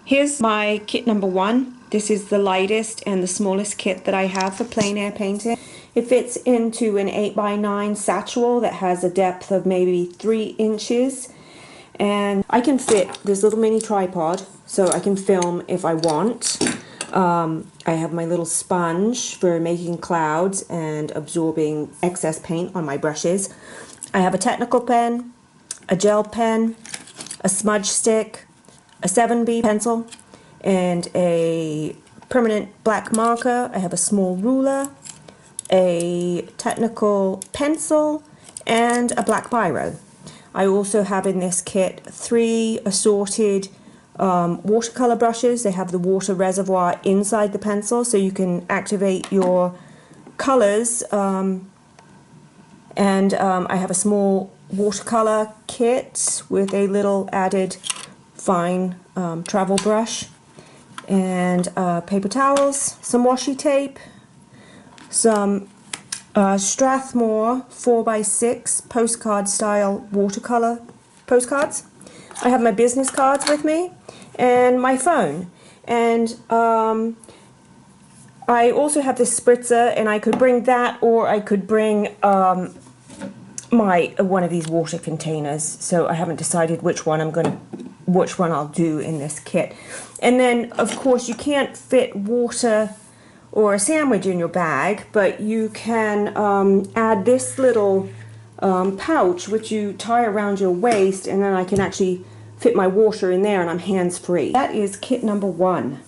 Here's my kit number 1. This is the lightest and the smallest kit that I have for plein air painting. It fits into an 8x9 satchel that has a depth of maybe 3 inches. And I can fit this little mini tripod so I can film if I want. I have my little sponge for making clouds and absorbing excess paint on my brushes. I have a technical pen, a gel pen, a smudge stick, a 7B pencil, and a permanent black marker. I have a small ruler, a technical pencil, and a black biro. I also have in this kit 3 assorted watercolor brushes. They have the water reservoir inside the pencil so you can activate your colors. I have a small watercolor kit with a little added fine travel brush, and paper towels, some washi tape, some Strathmore 4x6 postcard style watercolor postcards. I have my business cards with me and my phone, and I also have this spritzer, and I could bring that, or I could bring one of these water containers. So I haven't decided which one I'll do in this kit. And then of course you can't fit water or a sandwich in your bag, but you can add this little pouch which you tie around your waist, and then I can actually fit my water in there and I'm hands-free. That is kit number 1.